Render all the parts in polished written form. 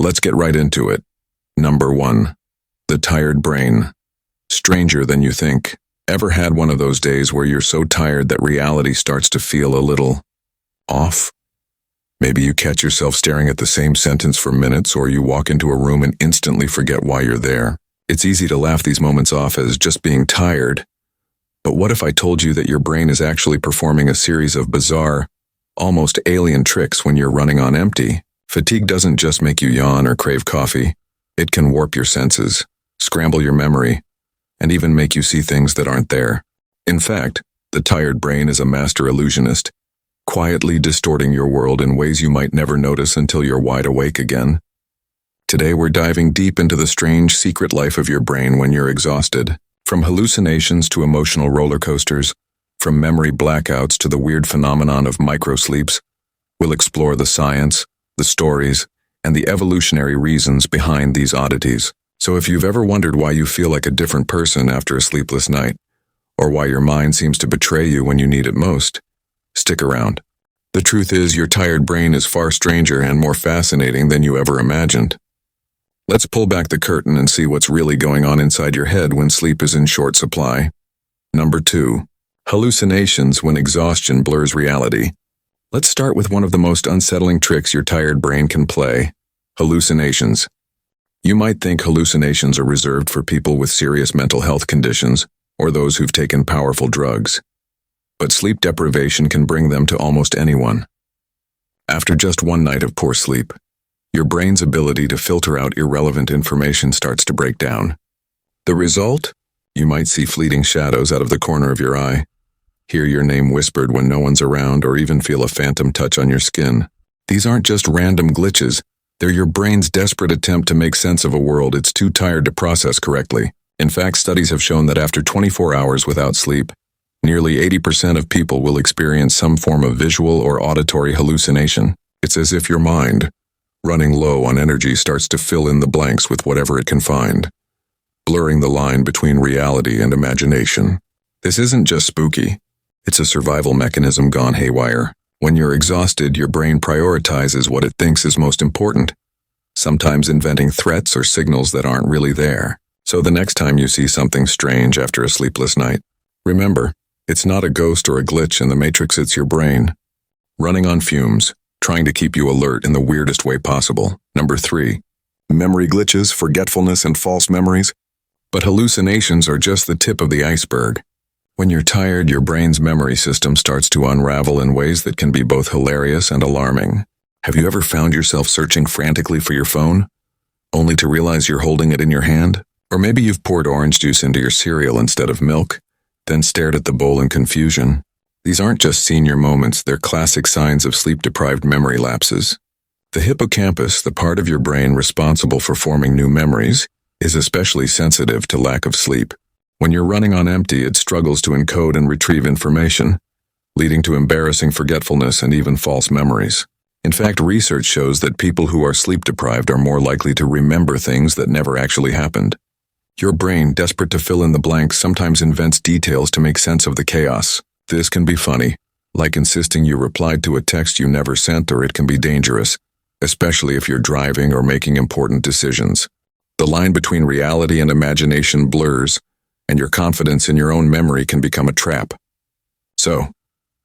Let's get right into it. Number 1. The tired brain. Stranger than you think. Ever had one of those days where you're so tired that reality starts to feel a little off? Maybe you catch yourself staring at the same sentence for minutes, or you walk into a room and instantly forget why you're there. It's easy to laugh these moments off as just being tired. But what if I told you that your brain is actually performing a series of bizarre, almost alien tricks when you're running on empty? Fatigue doesn't just make you yawn or crave coffee. It can warp your senses, scramble your memory, and even make you see things that aren't there. In fact, the tired brain is a master illusionist, quietly distorting your world in ways you might never notice until you're wide awake again. Today we're diving deep into the strange secret life of your brain when you're exhausted. From hallucinations to emotional roller coasters, from memory blackouts to the weird phenomenon of microsleeps, we'll explore the science, the stories, and the evolutionary reasons behind these oddities. So if you've ever wondered why you feel like a different person after a sleepless night, or why your mind seems to betray you when you need it most, stick around. The truth is, your tired brain is far stranger and more fascinating than you ever imagined. Let's pull back the curtain and see what's really going on inside your head when sleep is in short supply. Number 2. Hallucinations when exhaustion blurs reality. Let's start with one of the most unsettling tricks your tired brain can play: hallucinations. You might think hallucinations are reserved for people with serious mental health conditions or those who've taken powerful drugs. But sleep deprivation can bring them to almost anyone. After just one night of poor sleep, your brain's ability to filter out irrelevant information starts to break down. The result? You might see fleeting shadows out of the corner of your eye, hear your name whispered when no one's around, or even feel a phantom touch on your skin. These aren't just random glitches. They're your brain's desperate attempt to make sense of a world it's too tired to process correctly. In fact, studies have shown that after 24 hours without sleep, nearly 80% of people will experience some form of visual or auditory hallucination. It's as if your mind, running low on energy, starts to fill in the blanks with whatever it can find, blurring the line between reality and imagination. This isn't just spooky. It's a survival mechanism gone haywire. When you're exhausted, your brain prioritizes what it thinks is most important, sometimes inventing threats or signals that aren't really there. So the next time you see something strange after a sleepless night, remember, it's not a ghost or a glitch in the matrix, it's your brain, running on fumes, trying to keep you alert in the weirdest way possible. Number 3. Memory glitches, forgetfulness, and false memories. But hallucinations are just the tip of the iceberg. When you're tired, your brain's memory system starts to unravel in ways that can be both hilarious and alarming. Have you ever found yourself searching frantically for your phone, only to realize you're holding it in your hand? Or maybe you've poured orange juice into your cereal instead of milk, then stared at the bowl in confusion. These aren't just senior moments, they're classic signs of sleep-deprived memory lapses. The hippocampus, the part of your brain responsible for forming new memories, is especially sensitive to lack of sleep. When you're running on empty, it struggles to encode and retrieve information, leading to embarrassing forgetfulness and even false memories. In fact, research shows that people who are sleep-deprived are more likely to remember things that never actually happened. Your brain, desperate to fill in the blanks, sometimes invents details to make sense of the chaos. This can be funny, like insisting you replied to a text you never sent, or it can be dangerous, especially if you're driving or making important decisions. The line between reality and imagination blurs, and your confidence in your own memory can become a trap. So,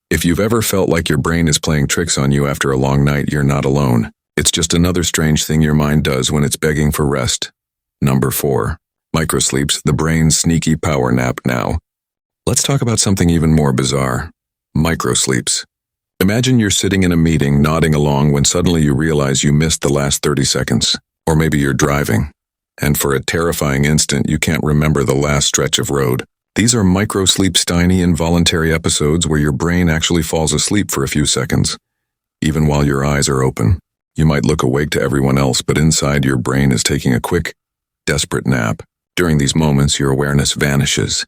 if you've ever felt like your brain is playing tricks on you after a long night, you're not alone. It's just another strange thing your mind does when it's begging for rest. Number 4. Microsleeps, the brain's sneaky power nap. Now, let's talk about something even more bizarre. Microsleeps. Imagine you're sitting in a meeting, nodding along, when suddenly you realize you missed the last 30 seconds. Or maybe you're driving, and for a terrifying instant you can't remember the last stretch of road. These are microsleeps, tiny involuntary episodes where your brain actually falls asleep for a few seconds, even while your eyes are open. You might look awake to everyone else, but inside your brain is taking a quick, desperate nap. During these moments, your awareness vanishes.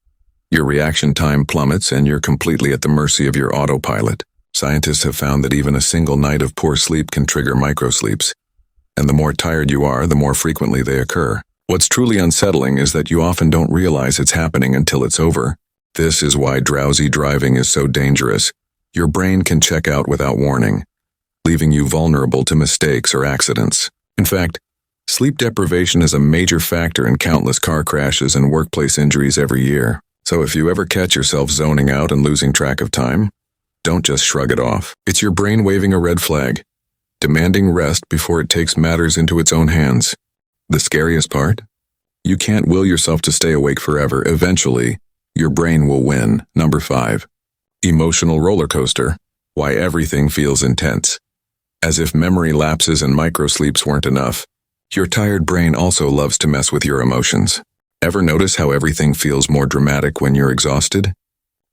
Your reaction time plummets, and you're completely at the mercy of your autopilot. Scientists have found that even a single night of poor sleep can trigger microsleeps, and the more tired you are, the more frequently they occur. What's truly unsettling is that you often don't realize it's happening until it's over. This is why drowsy driving is so dangerous. Your brain can check out without warning, leaving you vulnerable to mistakes or accidents. In fact, Sleep deprivation is a major factor in countless car crashes and workplace injuries every year. So if you ever catch yourself zoning out and losing track of time, don't just shrug it off. It's your brain waving a red flag, demanding rest before it takes matters into its own hands. The scariest part? You can't will yourself to stay awake forever. Eventually, your brain will win. Number 5. Emotional roller coaster. Why everything feels intense. As if memory lapses and microsleeps weren't enough, your tired brain also loves to mess with your emotions. Ever notice how everything feels more dramatic when you're exhausted?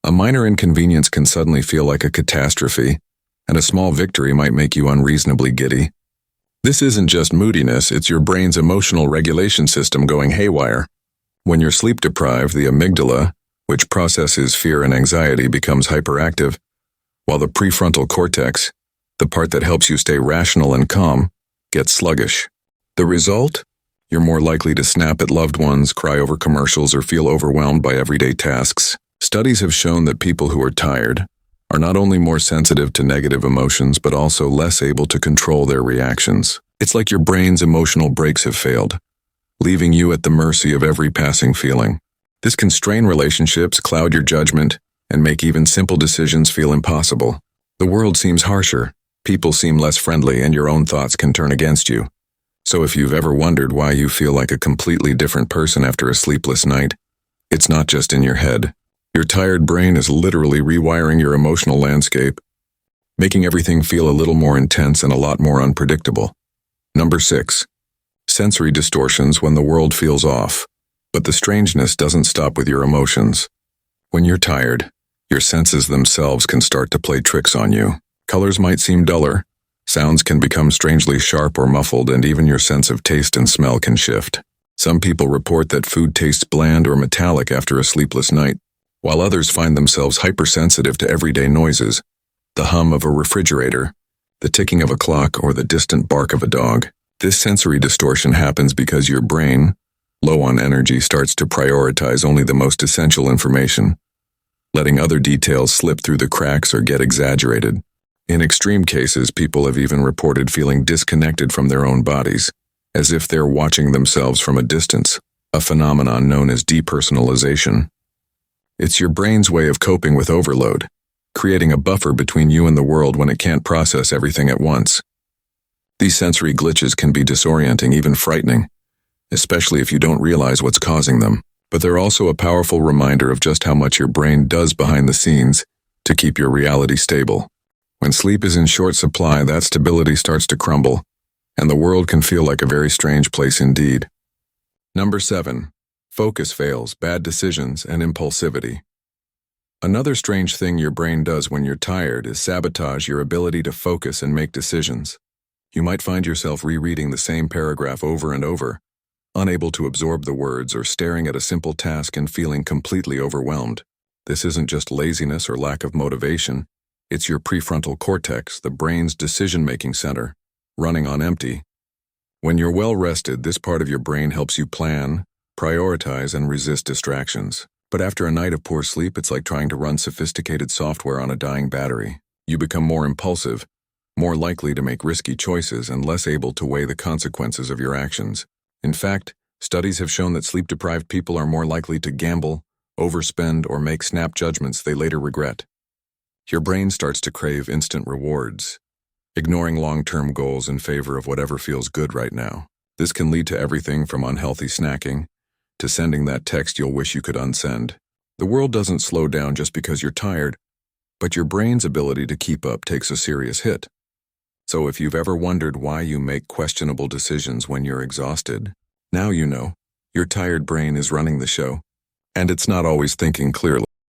A minor inconvenience can suddenly feel like a catastrophe, and a small victory might make you unreasonably giddy. This isn't just moodiness, it's your brain's emotional regulation system going haywire. When you're sleep deprived, the amygdala, which processes fear and anxiety, becomes hyperactive, while the prefrontal cortex, the part that helps you stay rational and calm, gets sluggish. The result? You're more likely to snap at loved ones, cry over commercials, or feel overwhelmed by everyday tasks. Studies have shown that people who are tired are not only more sensitive to negative emotions, but also less able to control their reactions. It's like your brain's emotional brakes have failed, leaving you at the mercy of every passing feeling. This can strain relationships, cloud your judgment, and make even simple decisions feel impossible. The world seems harsher, people seem less friendly, and your own thoughts can turn against you. So if you've ever wondered why you feel like a completely different person after a sleepless night, it's not just in your head. Your tired brain is literally rewiring your emotional landscape, making everything feel a little more intense and a lot more unpredictable. Number 6. Sensory distortions when the world feels off. But the strangeness doesn't stop with your emotions. When you're tired, your senses themselves can start to play tricks on you. Colors might seem duller, sounds can become strangely sharp or muffled, and even your sense of taste and smell can shift. Some people report that food tastes bland or metallic after a sleepless night, while others find themselves hypersensitive to everyday noises, the hum of a refrigerator, the ticking of a clock, or the distant bark of a dog. This sensory distortion happens because your brain, low on energy, starts to prioritize only the most essential information, letting other details slip through the cracks or get exaggerated. In extreme cases, people have even reported feeling disconnected from their own bodies, as if they're watching themselves from a distance, a phenomenon known as depersonalization. It's your brain's way of coping with overload, creating a buffer between you and the world when it can't process everything at once. These sensory glitches can be disorienting, even frightening, especially if you don't realize what's causing them. But they're also a powerful reminder of just how much your brain does behind the scenes to keep your reality stable. When sleep is in short supply, that stability starts to crumble, and the world can feel like a very strange place indeed. Number 7. Focus fails, bad decisions, and impulsivity. Another strange thing your brain does when you're tired is sabotage your ability to focus and make decisions. You might find yourself rereading the same paragraph over and over, unable to absorb the words, or staring at a simple task and feeling completely overwhelmed. This isn't just laziness or lack of motivation. It's your prefrontal cortex, the brain's decision-making center, running on empty. When you're well rested, this part of your brain helps you plan, prioritize, and resist distractions. But after a night of poor sleep, it's like trying to run sophisticated software on a dying battery. You become more impulsive, more likely to make risky choices, and less able to weigh the consequences of your actions. In fact, studies have shown that sleep-deprived people are more likely to gamble, overspend, or make snap judgments they later regret. Your brain starts to crave instant rewards, ignoring long-term goals in favor of whatever feels good right now. This can lead to everything from unhealthy snacking to sending that text you'll wish you could unsend. The world doesn't slow down just because you're tired, but your brain's ability to keep up takes a serious hit. So if you've ever wondered why you make questionable decisions when you're exhausted, now you know. Your tired brain is running the show, and it's not always thinking clearly.